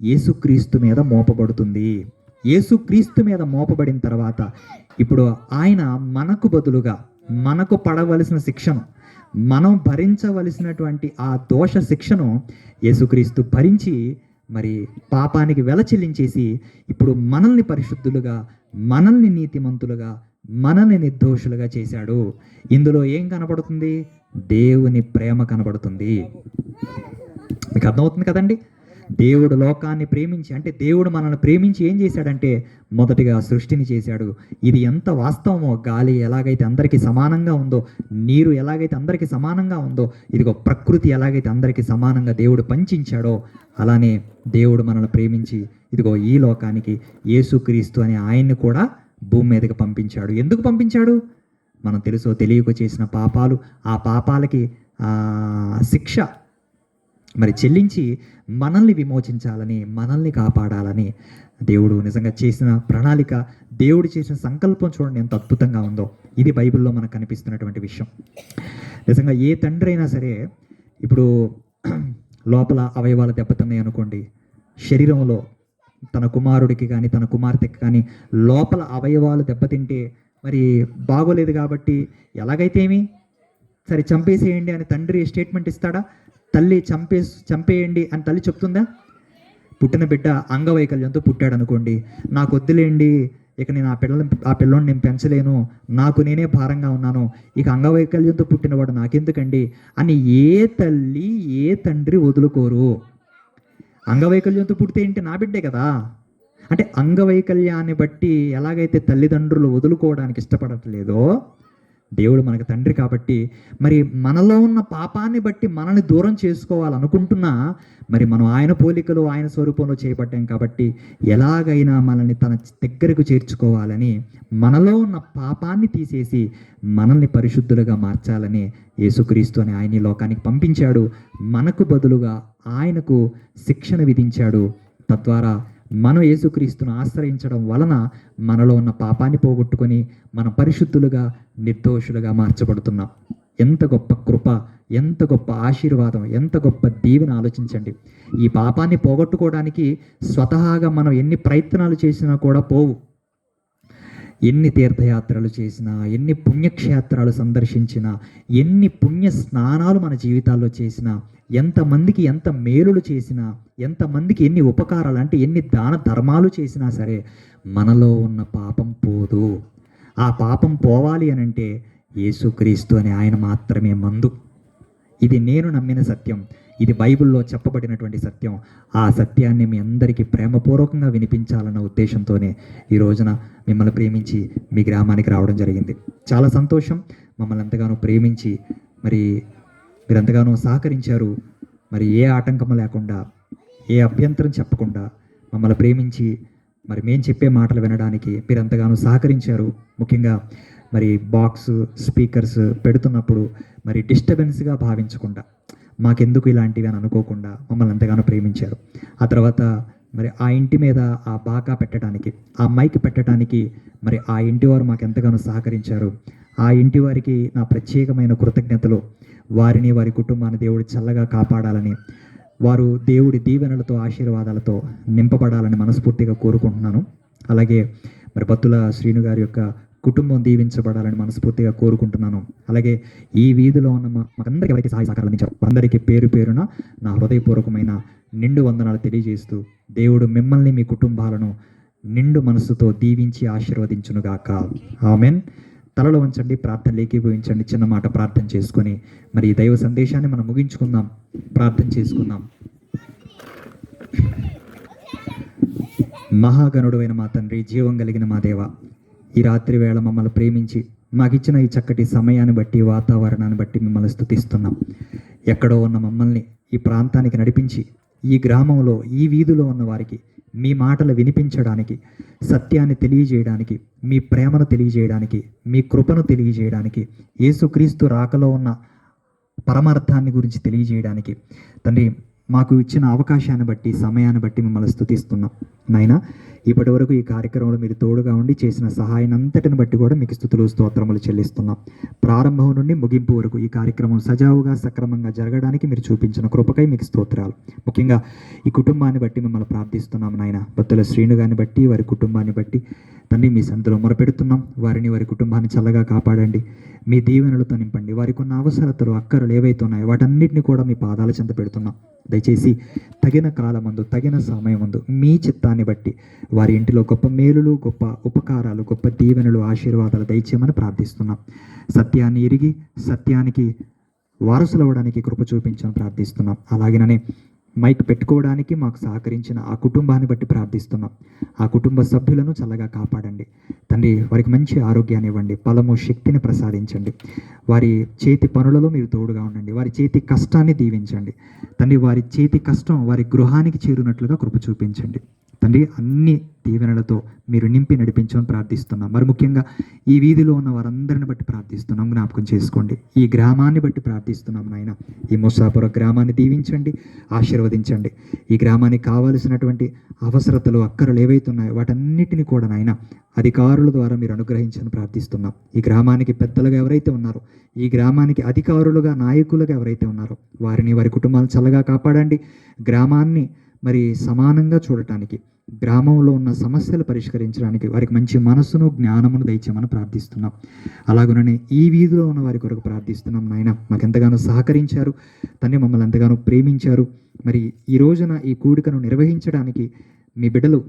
యేసుక్రీస్తు మీద మోపబడుతుంది. యేసుక్రీస్తు మీద మోపబడిన తర్వాత ఇప్పుడు ఆయన మనకు బదులుగా, మనకు పడవలసిన శిక్షను, మనం భరించవలసినటువంటి ఆ దోష శిక్షను యేసుక్రీస్తు భరించి మరి పాపానికి వెల చెల్లించేసి ఇప్పుడు మనల్ని పరిశుద్ధులుగా, మనల్ని నీతిమంతులుగా, మనల్ని నిర్దోషులుగా చేశాడు. ఇందులో ఏం కనబడుతుంది? దేవుని ప్రేమ కనబడుతుంది. మీకు అర్థమవుతుంది కదండి? దేవుడు లోకాన్ని ప్రేమించి, అంటే దేవుడు మనల్ని ప్రేమించి ఏం చేశాడంటే మొదటిగా సృష్టిని చేశాడు. ఇది ఎంత వాస్తవమో, గాలి ఎలాగైతే అందరికీ సమానంగా ఉందో, నీరు ఎలాగైతే అందరికీ సమానంగా ఉందో, ఇదిగో ప్రకృతి ఎలాగైతే అందరికీ సమానంగా దేవుడు పంచించాడో, అలానే దేవుడు మనల్ని ప్రేమించి ఇదిగో ఈ లోకానికి యేసుక్రీస్తు అనే ఆయన్ని కూడా భూమి మీదకి పంపించాడు. ఎందుకు పంపించాడు? మనం తెలుసో తెలియక చేసిన పాపాలు, ఆ పాపాలకి శిక్ష మరి చెల్లించి మనల్ని విమోచించాలని, మనల్ని కాపాడాలని దేవుడు నిజంగా చేసిన ప్రణాళిక, దేవుడు చేసిన సంకల్పం చూడండి ఎంత అద్భుతంగా ఉందో. ఇది బైబిల్లో మనకు కనిపిస్తున్నటువంటి విషయం. నిజంగా ఏ తండ్రి అయినా సరే, ఇప్పుడు లోపల అవయవాలు దెబ్బతిన్నాయి అనుకోండి, శరీరంలో తన కుమారుడికి కానీ తన కుమార్తెకి కానీ లోపల అవయవాలు దెబ్బతింటే మరి బాగోలేదు కాబట్టి ఎలాగైతే ఏమి సరే చంపేసేయండి అని తండ్రి స్టేట్మెంట్ ఇస్తాడా? తల్లి చంపేయండి అని తల్లి చెప్తుందా? పుట్టిన బిడ్డ అంగవైకల్యంతో పుట్టాడు అనుకోండి, నాకు వద్దులేండి, ఇక నేను ఆ పిల్లోని నేను పెంచలేను, నాకు నేనే భారంగా ఉన్నాను, ఇక అంగవైకల్యంతో పుట్టినవాడు నాకెందుకండి అని ఏ తల్లి ఏ తండ్రి వదులుకోరు. అంగవైకల్యంతో పుడితే ఏంటి, నా బిడ్డే కదా. అంటే అంగవైకల్యాన్ని బట్టి ఎలాగైతే తల్లిదండ్రులు వదులుకోవడానికి ఇష్టపడట్లేదో, దేవుడు మనకు తండ్రి కాబట్టి మరి మనలో ఉన్న పాపాన్ని బట్టి మనల్ని దూరం చేసుకోవాలనుకుంటున్నా, మరి మనం ఆయన పోలికలో ఆయన స్వరూపంలో చేయబడ్డాం కాబట్టి ఎలాగైనా మనల్ని తన దగ్గరకు చేర్చుకోవాలని, మనలో ఉన్న పాపాన్ని తీసేసి మనల్ని పరిశుద్ధులుగా మార్చాలని యేసుక్రీస్తు అని ఆయన లోకానికి పంపించాడు. మనకు బదులుగా ఆయనకు శిక్షణ విధించాడు. తద్వారా మనం యేసుక్రీస్తును ఆశ్రయించడం వలన మనలో ఉన్న పాపాన్ని పోగొట్టుకొని మనం పరిశుద్ధులుగా, నిర్దోషులుగా మార్చబడుతున్నాం. ఎంత గొప్ప కృప, ఎంత గొప్ప ఆశీర్వాదం, ఎంత గొప్ప దీవెన ఆలోచించండి. ఈ పాపాన్ని పోగొట్టుకోవడానికి స్వతహాగా మనం ఎన్ని ప్రయత్నాలు చేసినా కూడా పోవు. ఎన్ని తీర్థయాత్రలు చేసినా, ఎన్ని పుణ్యక్షేత్రాలు సందర్శించినా, ఎన్ని పుణ్య స్నానాలు మన జీవితాల్లో చేసినా, ఎంతమందికి ఎంత మేలులు చేసినా, ఎంతమందికి ఎన్ని ఉపకారాలు అంటే ఎన్ని దాన ధర్మాలు చేసినా సరే మనలో ఉన్న పాపం పోదు. ఆ పాపం పోవాలి అని అంటే యేసుక్రీస్తు అనే ఆయన మాత్రమే మందు. ఇది నేను నమ్మిన సత్యం, ఇది బైబిల్లో చెప్పబడినటువంటి సత్యం. ఆ సత్యాన్ని మీ అందరికీ ప్రేమపూర్వకంగా వినిపించాలన్న ఉద్దేశంతోనే ఈ రోజున మిమ్మల్ని ప్రేమించి మీ గ్రామానికి రావడం జరిగింది. చాలా సంతోషం. మమ్మల్ని ఎంతగానో ప్రేమించి మరి మీరు ఎంతగానో సహకరించారు. మరి ఏ ఆటంకం లేకుండా, ఏ అభ్యంతరం చెప్పకుండా మమ్మల్ని ప్రేమించి మరి మేము చెప్పే మాటలు వినడానికి మీరు ఎంతగానో సహకరించారు. ముఖ్యంగా మరి బాక్స్ స్పీకర్స్ పెడుతున్నప్పుడు మరి డిస్టర్బెన్స్గా భావించకుండా, మాకెందుకు ఇలాంటివి అని అనుకోకుండా మమ్మల్ని ఎంతగానో ప్రేమించారు. ఆ తర్వాత మరి ఆ ఇంటి మీద ఆ బాకా పెట్టడానికి, ఆ మైక్ పెట్టడానికి మరి ఆ ఇంటి వారు మాకు ఎంతగానో సహకరించారు. ఆ ఇంటి వారికి నా ప్రత్యేకమైన కృతజ్ఞతలు. వారిని, వారి కుటుంబాన్ని దేవుడు చల్లగా కాపాడాలని, వారు దేవుడి దీవెనలతో, ఆశీర్వాదాలతో నింపబడాలని మనస్ఫూర్తిగా కోరుకుంటున్నాను. అలాగే మరి బత్తుల శ్రీను గారి యొక్క కుటుంబం దీవించబడాలని మనస్ఫూర్తిగా కోరుకుంటున్నాను. అలాగే ఈ వీధిలో ఉన్న మాకందరికీ ఎవరైతే సహాయ సహకారాలు అందించారో అందరికీ పేరు పేరున నా హృదయపూర్వకమైన నిండు వందనాలు తెలియజేస్తూ, దేవుడు మిమ్మల్ని, మీ కుటుంబాలను నిండు మనసుతో దీవించి ఆశీర్వదించునుగాక. ఆమెన్. తలలో ఉంచండి, ప్రార్థన ఏకీభవించండి. చిన్న మాట ప్రార్థన చేసుకొని మరి ఈ దైవ సందేశాన్ని మనం ముగించుకుందాం. ప్రార్థన చేసుకుందాం. మహాగణుడైన మా తండ్రి, జీవం కలిగిన మా దేవ, ఈ రాత్రి వేళ మమ్మల్ని ప్రేమించి మాకిచ్చిన ఈ చక్కటి సమయాన్ని బట్టి, వాతావరణాన్ని బట్టి మిమ్మల్ని స్తుతిస్తున్నాం. ఎక్కడో ఉన్న మమ్మల్ని ఈ ప్రాంతానికి నడిపించి, ఈ గ్రామంలో, ఈ వీధిలో ఉన్న వారికి మీ మాటలు వినిపించడానికి, సత్యాన్ని తెలియజేయడానికి, మీ ప్రేమను తెలియజేయడానికి, మీ కృపను తెలియజేయడానికి, యేసుక్రీస్తు రాకలో ఉన్న పరమార్థాన్ని గురించి తెలియజేయడానికి తండ్రి మాకు ఇచ్చిన అవకాశాన్ని బట్టి, సమయాన్ని బట్టి మిమ్మల్ని స్తుతిస్తున్నాం. నాయనా, ఇప్పటి వరకు ఈ కార్యక్రమంలో మీరు తోడుగా ఉండి చేసిన సహాయం అంతటిని బట్టి కూడా మీకు స్తుతులు, స్తోత్రములు చెల్లిస్తున్నాం. ప్రారంభం నుండి ముగింపు వరకు ఈ కార్యక్రమం సజావుగా, సక్రమంగా జరగడానికి మీరు చూపించిన కృపకై మీకు స్తోత్రాలు. ముఖ్యంగా ఈ కుటుంబాన్ని బట్టి మిమ్మల్ని ప్రార్థిస్తున్నాం నాయన. బత్తుల శ్రీను గారిని బట్టి, వారి కుటుంబాన్ని బట్టి తండ్రి మీ సన్నిధిలో మొరపెడుతున్నాం. వారిని వారి కుటుంబాన్ని చల్లగా కాపాడండి, మీ దీవెనలతో నింపండి. వారికి ఉన్న అవసరతలు అక్కరలు ఏవైతే ఉన్నాయో వాటన్నిటిని కూడా మీ పాదాల చెంత పెడుతున్నాం. దయచేసి తగిన కాలమందు తగిన సమయమందు మీ చిత్తాన్ని బట్టి వారి ఇంటిలో గొప్ప మేలులు, గొప్ప ఉపకారాలు, గొప్ప దీవెనలు, ఆశీర్వాదాలు దయచేయమని ప్రార్థిస్తున్నాం. సత్యాన్ని ఎరిగి సత్యానికి వారసులవ్వడానికి కృప చూపించమని ప్రార్థిస్తున్నాం. అలాగేనని మైక్ పెట్టుకోవడానికి మాకు సహకరించిన ఆ కుటుంబాన్ని బట్టి ప్రార్థిస్తున్నాం. ఆ కుటుంబ సభ్యులను చల్లగా కాపాడండి తండ్రి. వారికి మంచి ఆరోగ్యాన్ని ఇవ్వండి, బలము, శక్తిని ప్రసాదించండి. వారి చేతి పనులలో మీరు తోడుగా ఉండండి. వారి చేతి కష్టాన్ని దీవించండి తండ్రి. వారి చేతి కష్టం వారి గృహానికి చేరునట్లుగా కృప చూపించండి తండ్రి. అన్ని దీవెనలతో మీరు నింపి నడిపించమని ప్రార్థిస్తున్నాం. మరి ముఖ్యంగా ఈ వీధిలో ఉన్న వారందరిని బట్టి ప్రార్థిస్తున్నాం. జ్ఞాపకం చేసుకోండి. ఈ గ్రామాన్ని బట్టి ప్రార్థిస్తున్నాం నాయన. ఈ మూసాపురం గ్రామాన్ని దీవించండి, ఆశీర్వదించండి. ఈ గ్రామానికి కావలసినటువంటి అవసరతలు, అక్కరలు ఏవైతే ఉన్నాయో వాటన్నిటిని కూడా నాయన అధికారుల ద్వారా మీరు అనుగ్రహించని ప్రార్థిస్తున్నాం. ఈ గ్రామానికి పెద్దలుగా ఎవరైతే ఉన్నారో, ఈ గ్రామానికి అధికారులుగా, నాయకులుగా ఎవరైతే ఉన్నారో వారిని, వారి కుటుంబాలను చల్లగా కాపాడండి. గ్రామాన్ని మరి సమానంగా చూడటానికి, గ్రామంలో ఉన్న సమస్యలు పరిష్కరించడానికి వారికి మంచి మనస్సును, జ్ఞానమును దయచేయమని ప్రార్థిస్తున్నాం. అలాగనే ఈ వీధిలో ఉన్న వారి కొరకు ప్రార్థిస్తున్నాం నాయన. మాకు ఎంతగానో సహకరించారు తండ్రి, మమ్మల్ని ఎంతగానో ప్రేమించారు. మరి ఈ రోజున ఈ కూడికను నిర్వహించడానికి మీ బిడ్డలు,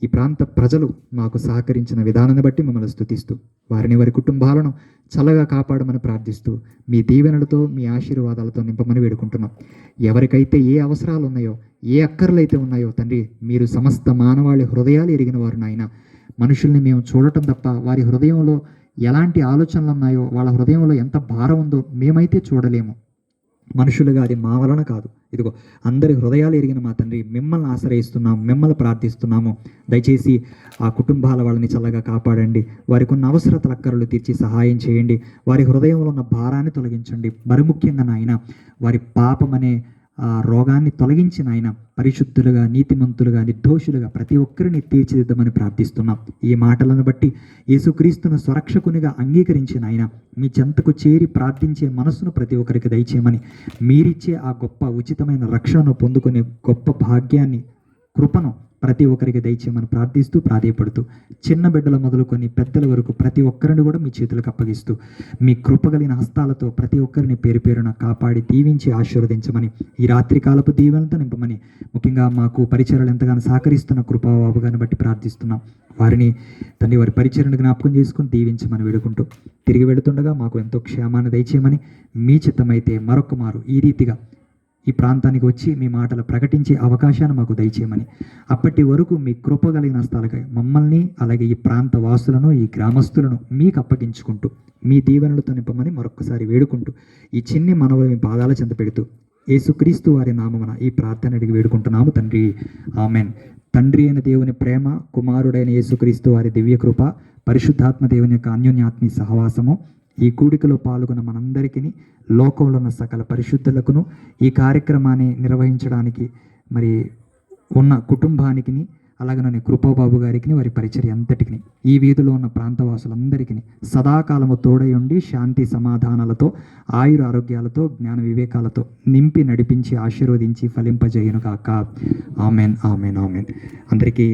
ఈ ప్రాంత ప్రజలు మాకు సహకరించిన విధానాన్ని బట్టి మమ్మల్ని స్తుతిస్తూ వారిని, వారి కుటుంబాలను చల్లగా కాపాడమని ప్రార్థిస్తూ మీ దీవెనలతో, మీ ఆశీర్వాదాలతో నింపమని వేడుకుంటున్నాం. ఎవరికైతే ఏ అవసరాలు ఉన్నాయో, ఏ అక్కర్లు అయితే ఉన్నాయో తండ్రి, మీరు సమస్త మానవాళి హృదయాలు ఎరిగిన వారు నాయన. మనుషుల్ని మేము చూడటం తప్ప వారి హృదయంలో ఎలాంటి ఆలోచనలు ఉన్నాయో, వాళ్ళ హృదయంలో ఎంత భారం ఉందో మేమైతే చూడలేము. మనుషులుగా అది మా వలన కాదు. ఇదిగో అందరి హృదయాలు ఎరిగిన మా తండ్రి, మిమ్మల్ని ఆశ్రయిస్తున్నాము, మిమ్మల్ని ప్రార్థిస్తున్నాము. దయచేసి ఆ కుటుంబాల వాళ్ళని చల్లగా కాపాడండి. వారికి ఉన్న అవసరతల అక్కరలు తీర్చి సహాయం చేయండి. వారి హృదయంలో ఉన్న భారాన్ని తొలగించండి. మరి ముఖ్యంగా నాయన వారి పాపమనే ఆ రోగాన్ని తొలగించి నాయన పరిశుద్ధులుగా, నీతిమంతులుగా, నిర్దోషులుగా ప్రతి ఒక్కరిని తీర్చిదిద్దమని ప్రార్థిస్తున్నాం. ఈ మాటలను బట్టి యేసుక్రీస్తును స్వరక్షకునిగా అంగీకరించిన ఆయన మీ చెంతకు చేరి ప్రార్థించే మనస్సును ప్రతి ఒక్కరికి దయచేయమని, మీరిచ్చే ఆ గొప్ప ఉచితమైన రక్షణను పొందుకునే గొప్ప భాగ్యాన్ని, కృపను ప్రతి ఒక్కరికి దయచేయమని ప్రార్థిస్తూ, ప్రాధేయపడుతూ, చిన్న బిడ్డల మొదలుకొని పెద్దల వరకు ప్రతి ఒక్కరిని కూడా మీ చేతులకు అప్పగిస్తూ, మీ కృపగలిగిన హస్తాలతో ప్రతి ఒక్కరిని పేరు పేరున కాపాడి దీవించి ఆశీర్వదించమని, ఈ రాత్రికాలపు దీవెనలతో నింపమని, ముఖ్యంగా మాకు పరిచర్యలు ఎంతగానో సహకరిస్తున్న కృపాబాబుగాని బట్టి ప్రార్థిస్తున్నాం. వారిని తండ్రి, వారి పరిచర్యను జ్ఞాపకం చేసుకుని దీవించమని వేడుకుంటూ, తిరిగి వెళుతుండగా మాకు ఎంతో క్షేమాన్ని దయచేయమని, మీ చిత్తమైతే మరొక మారు ఈ రీతిగా ఈ ప్రాంతానికి వచ్చి మీ మాటలు ప్రకటించే అవకాశాన్ని మాకు దయచేయమని, అప్పటి వరకు మీ కృప కలిగిన స్థలకై మమ్మల్ని, అలాగే ఈ ప్రాంత వాసులను, ఈ గ్రామస్తులను మీకు అప్పగించుకుంటూ మీ దీవెనలతో నింపమని మరొకసారి వేడుకుంటూ, ఈ చిన్ని మనవులు మీ పాదాల చెంత పెడుతూ యేసుక్రీస్తు వారి నామమున ఈ ప్రార్థన అడిగి వేడుకుంటున్నాము తండ్రి, ఆమెన్. తండ్రి అయిన దేవుని ప్రేమ, కుమారుడైన యేసుక్రీస్తు వారి దివ్య కృప, పరిశుద్ధాత్మ దేవుని యొక్క అన్యోన్యాత్మీ సహవాసము ఈ కూడికలో పాల్గొన్న మనందరికీ, లోకంలో ఉన్న సకల పరిశుద్ధులకును, ఈ కార్యక్రమాన్ని నిర్వహించడానికి మరి ఉన్న కుటుంబానికి, అలాగనే కృపాబాబు గారికి, వారి పరిచర్య అంతటికి, ఈ వీధిలో ఉన్న ప్రాంతవాసులందరికీ సదాకాలము తోడై ఉండి శాంతి సమాధానాలతో, ఆయుర ఆరోగ్యాలతో, జ్ఞాన వివేకాలతో నింపి నడిపించి ఆశీర్వదించి ఫలింపజేయును కాక. Amen, amen, amen. అందరికీ